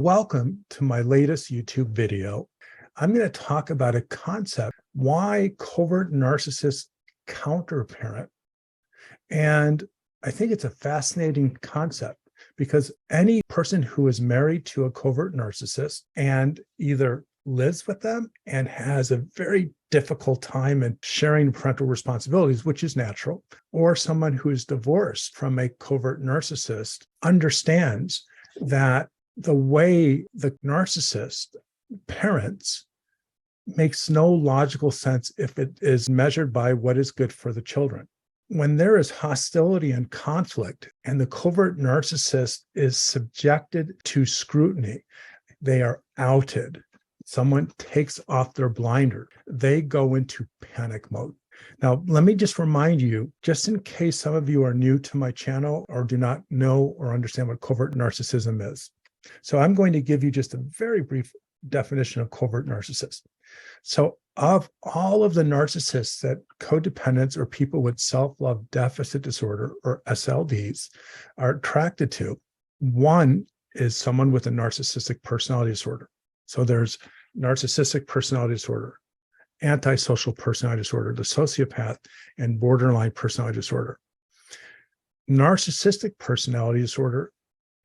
Welcome to my latest YouTube video. I'm going to talk about a concept, why covert narcissists counterparent. And I think it's a fascinating concept because any person who is married to a covert narcissist and either lives with them and has a very difficult time in sharing parental responsibilities, which is natural, or someone who is divorced from a covert narcissist understands that the way the narcissist parents makes no logical sense if it is measured by what is good for the children. When there is hostility and conflict and the covert narcissist is subjected to scrutiny, they are outed. Someone takes off their blinder. They go into panic mode. Now, let me just remind you, just in case some of you are new to my channel or do not know or understand what covert narcissism is. So I'm going to give you just a very brief definition of covert narcissist. So of all of the narcissists that codependents or people with self-love deficit disorder or SLDs are attracted to, one is someone with a narcissistic personality disorder. So there's narcissistic personality disorder, antisocial personality disorder, the sociopath, and borderline personality disorder. Narcissistic personality disorder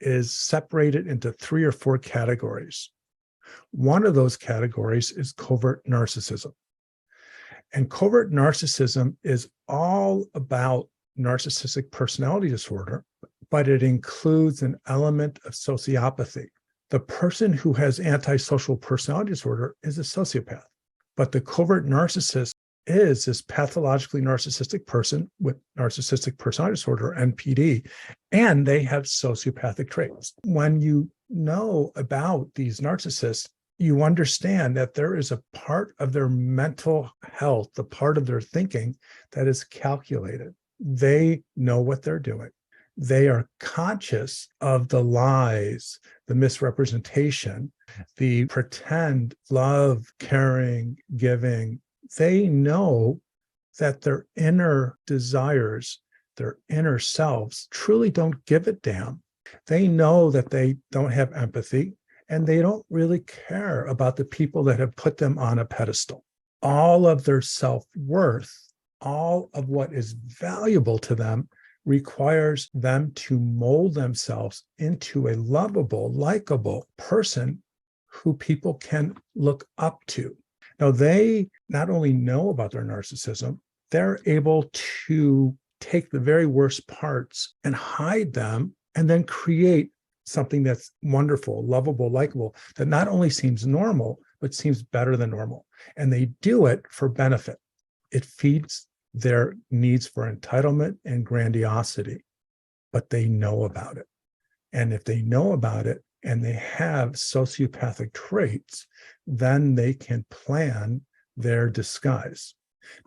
is separated into 3 or 4 categories. One of those categories is covert narcissism. And covert narcissism is all about narcissistic personality disorder, but it includes an element of sociopathy. The person who has antisocial personality disorder is a sociopath, but the covert narcissist is this pathologically narcissistic person with narcissistic personality disorder, NPD, and they have sociopathic traits. When you know about these narcissists, you understand that there is a part of their mental health, the part of their thinking that is calculated. They know what they're doing. They are conscious of the lies, the misrepresentation, the pretend love, caring, giving. They know that their inner desires, their inner selves truly don't give a damn. They know that they don't have empathy and they don't really care about the people that have put them on a pedestal. All of their self-worth, all of what is valuable to them requires them to mold themselves into a lovable, likable person who people can look up to. Now, they not only know about their narcissism, they're able to take the very worst parts and hide them and then create something that's wonderful, lovable, likable, that not only seems normal, but seems better than normal. And they do it for benefit. It feeds their needs for entitlement and grandiosity, but they know about it. And if they know about it and they have sociopathic traits, then they can plan their disguise.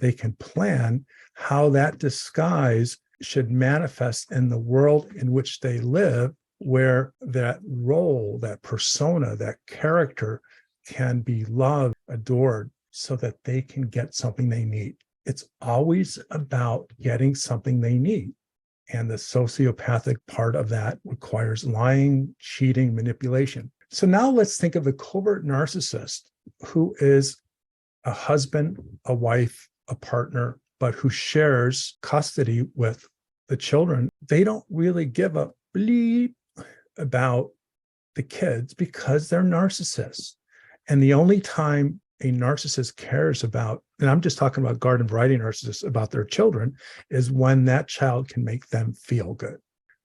They can plan how that disguise should manifest in the world in which they live, where that role, that persona, that character can be loved, adored, so that they can get something they need. It's always about getting something they need. And the sociopathic part of that requires lying, cheating, manipulation. So now let's think of the covert narcissist who is a husband, a wife, a partner, but who shares custody with the children. They don't really give a bleep about the kids because they're narcissists. And the only time a narcissist cares about, and I'm just talking about garden variety narcissists, about their children, is when that child can make them feel good.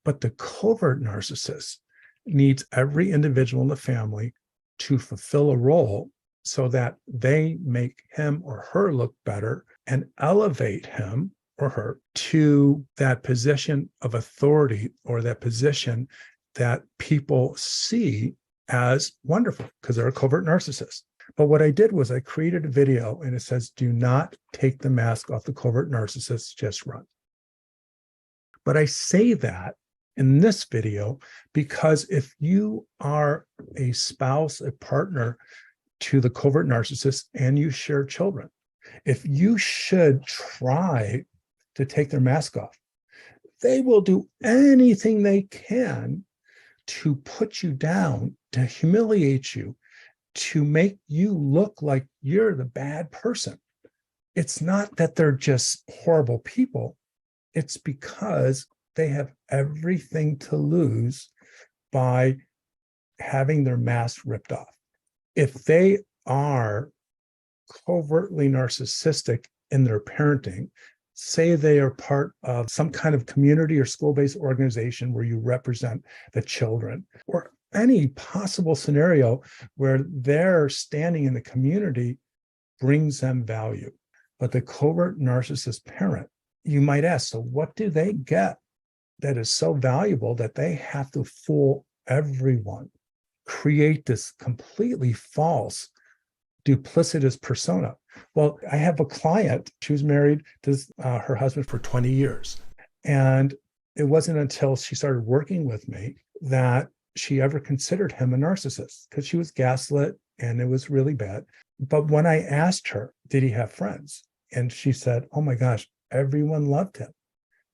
But the covert narcissist needs every individual in the family to fulfill a role so that they make him or her look better and elevate him or her to that position of authority or that position that people see as wonderful because they're a covert narcissist. But what I did was I created a video and it says, do not take the mask off the covert narcissist, just run. But I say that in this video because if you are a spouse, a partner to the covert narcissist and you share children, if you should try to take their mask off, they will do anything they can to put you down to humiliate you, to make you look like you're the bad person. It's not that they're just horrible people. It's because they have everything to lose by having their mask ripped off. If they are covertly narcissistic in their parenting, say they are part of some kind of community or school-based organization where you represent the children, or any possible scenario where their standing in the community brings them value. But the covert narcissist parent, you might ask, so what do they get that is so valuable that they have to fool everyone, create this completely false, duplicitous persona? Well, I have a client, she was married to her husband for 20 years. And it wasn't until she started working with me that she ever considered him a narcissist, because she was gaslit and it was really bad. But when I asked her, did he have friends? And she said, oh my gosh, everyone loved him.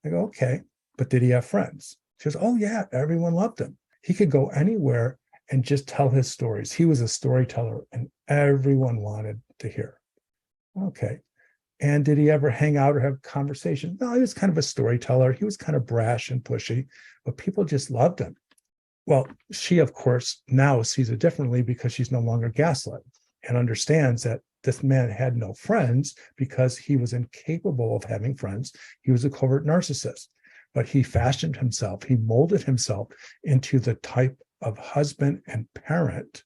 I go, okay, but did he have friends? She goes, oh yeah, everyone loved him. He could go anywhere and just tell his stories. He was a storyteller and everyone wanted to hear. Okay. And did he ever hang out or have conversation? No, he was kind of a storyteller. He was kind of brash and pushy, but people just loved him. Well, she, of course, now sees it differently because she's no longer gaslit and understands that this man had no friends because he was incapable of having friends. He was a covert narcissist, but he fashioned himself, he molded himself into the type of husband and parent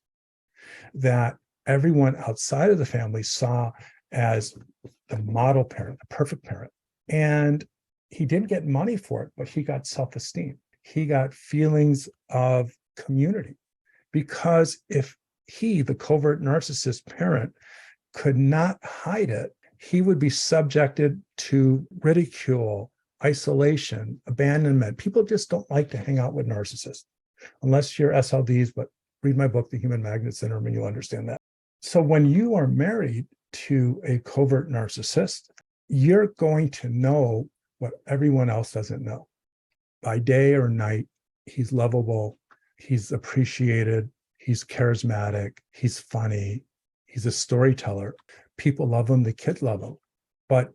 that everyone outside of the family saw as the model parent, the perfect parent. And he didn't get money for it, but he got self-esteem. He got feelings of community, because if he, the covert narcissist parent, could not hide it, he would be subjected to ridicule, isolation, abandonment. People just don't like to hang out with narcissists, unless you're SLDs, but read my book, The Human Magnet Syndrome, and you'll understand that. So when you are married to a covert narcissist, you're going to know what everyone else doesn't know. By day or night, he's lovable, he's appreciated, he's charismatic, he's funny, he's a storyteller. People love him, the kids love him. But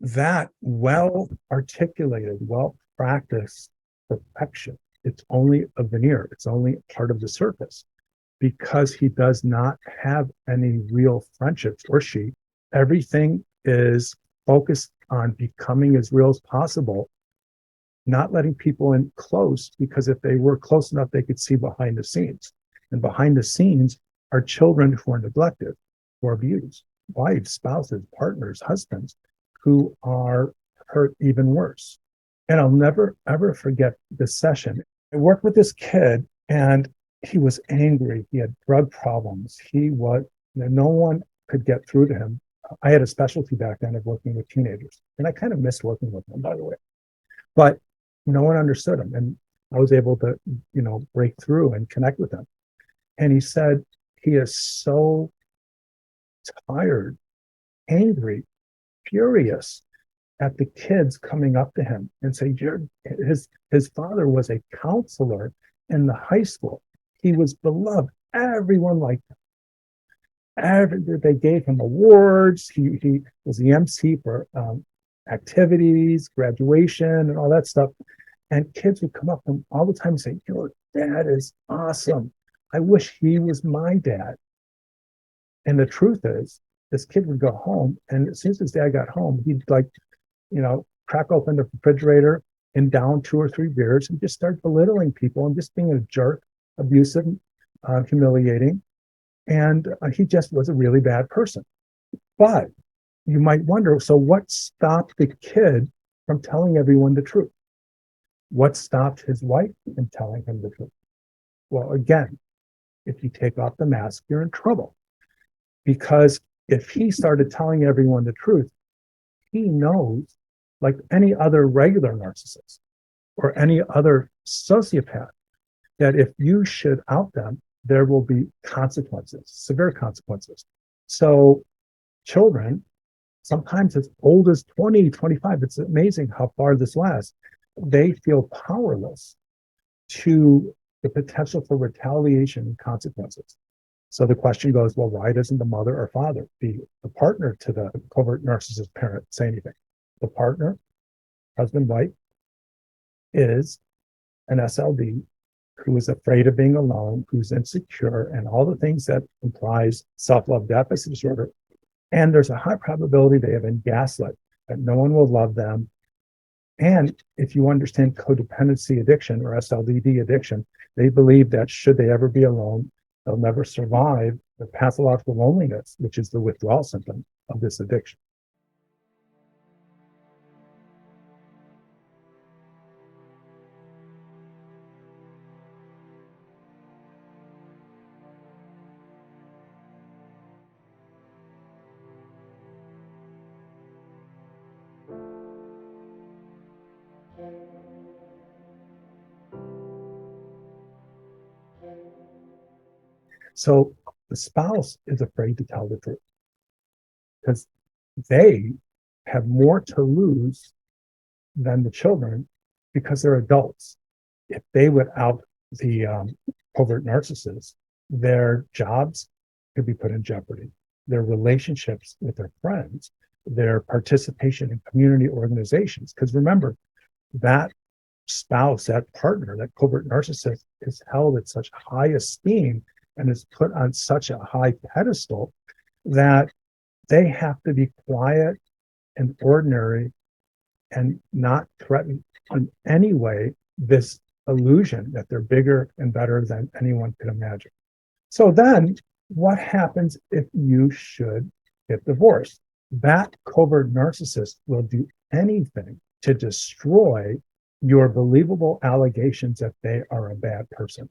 that well-articulated, well-practiced perfection, it's only a veneer, it's only part of the surface, because he does not have any real friendships, or she. Everything is focused on becoming as real as possible, not letting people in close, because if they were close enough, they could see behind the scenes. And behind the scenes are children who are neglected, who are abused, wives, spouses, partners, husbands, who are hurt even worse. And I'll never, ever forget this session. I worked with this kid and he was angry. He had drug problems. No one could get through to him. I had a specialty back then of working with teenagers, and I kind of missed working with them, by the way. But no one understood him, and I was able to, break through and connect with him. And he said he is so tired, angry, furious at the kids coming up to him and say, his father was a counselor in the high school. He was beloved. Everyone liked him. They gave him awards. He was the MC for activities, graduation, and all that stuff. And kids would come up to him all the time and say, your dad is awesome. I wish he was my dad. And the truth is, this kid would go home, and as soon as his dad got home, he'd crack open the refrigerator and down 2 or 3 beers and just start belittling people and just being a jerk, abusive, humiliating. And he just was a really bad person. But you might wonder, so what stopped the kid from telling everyone the truth? What stopped his wife from telling him the truth? Well, again, if you take off the mask, you're in trouble. Because if he started telling everyone the truth, he knows, like any other regular narcissist or any other sociopath, that if you should out them, there will be consequences, severe consequences. So children, sometimes as old as 20, 25, it's amazing how far this lasts, they feel powerless to the potential for retaliation and consequences. So the question goes, well, why doesn't the mother or father, the partner to the covert narcissist parent, say anything? The partner, husband, wife, is an SLD who is afraid of being alone, who's insecure, and all the things that comprise self-love deficit disorder. And there's a high probability they have been gaslit, that no one will love them. And if you understand codependency addiction or SLDD addiction, they believe that should they ever be alone, they'll never survive the pathological loneliness, which is the withdrawal symptom of this addiction. So the spouse is afraid to tell the truth because they have more to lose than the children because they're adults. If they would out the covert narcissists, their jobs could be put in jeopardy, their relationships with their friends, their participation in community organizations. Because remember, that spouse, that partner, that covert narcissist is held at such high esteem and is put on such a high pedestal that they have to be quiet and ordinary and not threaten in any way this illusion that they're bigger and better than anyone could imagine. So then what happens if you should get divorced? That covert narcissist will do anything to destroy your believable allegations that they are a bad person.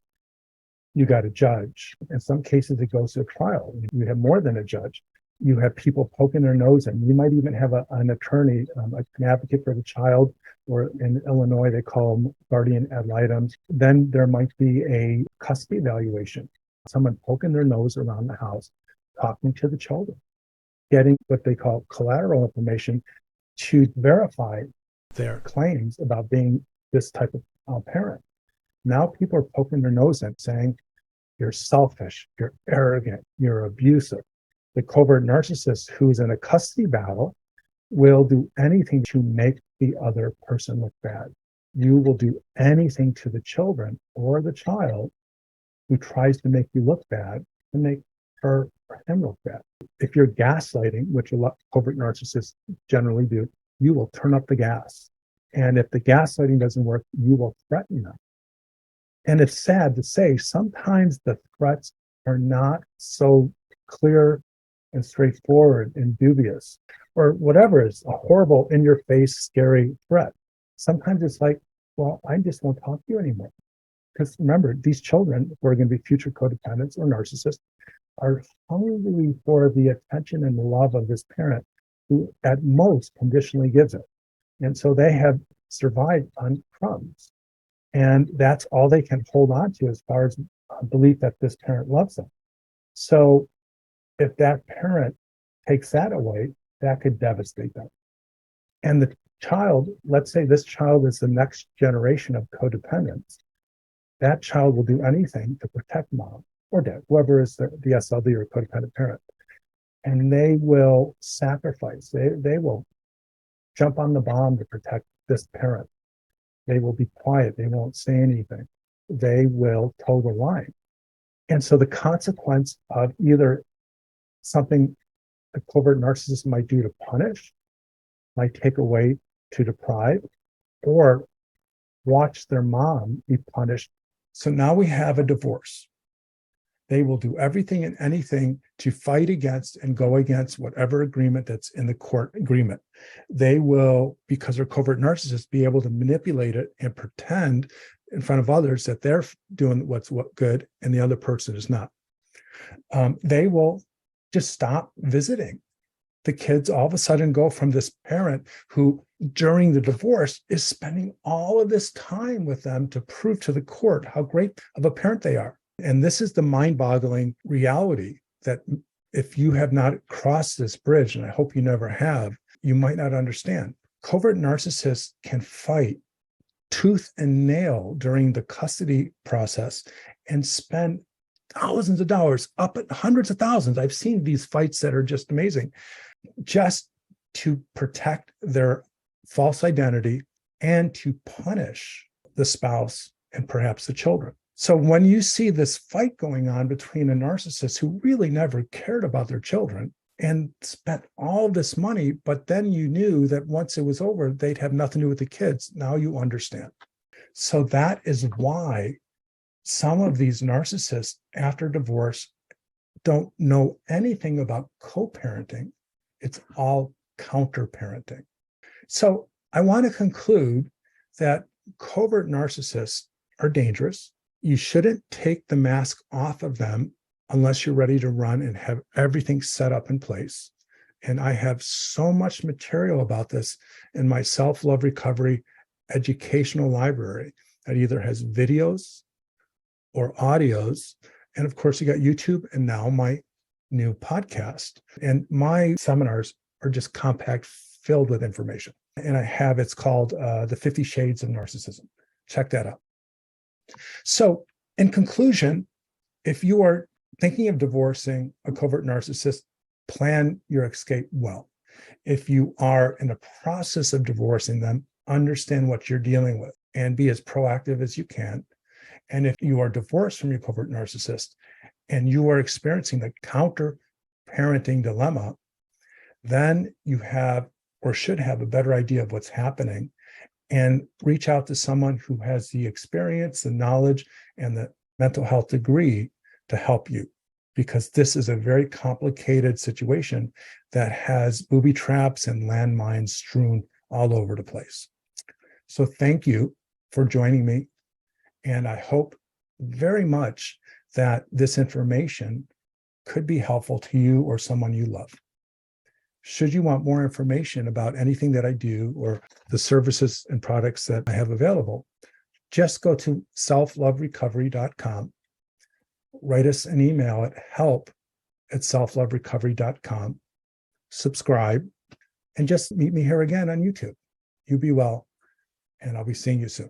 You got a judge. In some cases, it goes to trial. You have more than a judge. You have people poking their nose in. You might even have an attorney, an advocate for the child, or in Illinois, they call them guardian ad litem. Then there might be a custody evaluation, someone poking their nose around the house, talking to the children, getting what they call collateral information to verify their claims about being this type of parent. Now people are poking their nose in, saying, you're selfish, you're arrogant, you're abusive. The covert narcissist who's in a custody battle will do anything to make the other person look bad. You will do anything to the children or the child who tries to make you look bad to make her or him look bad. If you're gaslighting, which a lot of covert narcissists generally do, you will turn up the gas. And if the gaslighting doesn't work, you will threaten them. And it's sad to say, sometimes the threats are not so clear and straightforward and dubious, or whatever is a horrible, in-your-face, scary threat. Sometimes it's like, well, I just won't talk to you anymore. Because remember, these children who are going to be future codependents or narcissists are hungry for the attention and the love of this parent who at most conditionally gives it. And so they have survived on crumbs. And that's all they can hold on to as far as belief that this parent loves them. So if that parent takes that away, that could devastate them. And the child, let's say this child is the next generation of codependents, that child will do anything to protect mom or dad, whoever is the SLD or codependent parent. And they will sacrifice, they will jump on the bomb to protect this parent. They will be quiet. They won't say anything. They will toe the line. And so the consequence of either something a covert narcissist might do to punish, might take away to deprive, or watch their mom be punished. So now we have a divorce. They will do everything and anything to fight against and go against whatever agreement that's in the court agreement. They will, because they're covert narcissists, be able to manipulate it and pretend in front of others that they're doing what's good and the other person is not. They will just stop visiting. The kids all of a sudden go from this parent who, during the divorce, is spending all of this time with them to prove to the court how great of a parent they are. And this is the mind-boggling reality that if you have not crossed this bridge, and I hope you never have, you might not understand. Covert narcissists can fight tooth and nail during the custody process and spend thousands of dollars, up at hundreds of thousands. I've seen these fights that are just amazing, just to protect their false identity and to punish the spouse and perhaps the children. So when you see this fight going on between a narcissist who really never cared about their children and spent all this money, but then you knew that once it was over, they'd have nothing to do with the kids. Now you understand. So that is why some of these narcissists after divorce don't know anything about co-parenting. It's all counter-parenting. So I want to conclude that covert narcissists are dangerous. You shouldn't take the mask off of them unless you're ready to run and have everything set up in place. And I have so much material about this in my Self-Love Recovery educational library that either has videos or audios. And of course, you got YouTube and now my new podcast. And my seminars are just compact, filled with information. And I have, it's called The 50 Shades of Narcissism. Check that out. So in conclusion, if you are thinking of divorcing a covert narcissist, plan your escape well. If you are in the process of divorcing them, understand what you're dealing with and be as proactive as you can. And if you are divorced from your covert narcissist and you are experiencing the counter-parenting dilemma, then you have or should have a better idea of what's happening and reach out to someone who has the experience, the knowledge, and the mental health degree to help you, because this is a very complicated situation that has booby traps and landmines strewn all over the place. So thank you for joining me. And I hope very much that this information could be helpful to you or someone you love. Should you want more information about anything that I do or the services and products that I have available, just go to selfloverecovery.com, write us an email at help@selfloverecovery.com, subscribe, and just meet me here again on YouTube. You be well, and I'll be seeing you soon.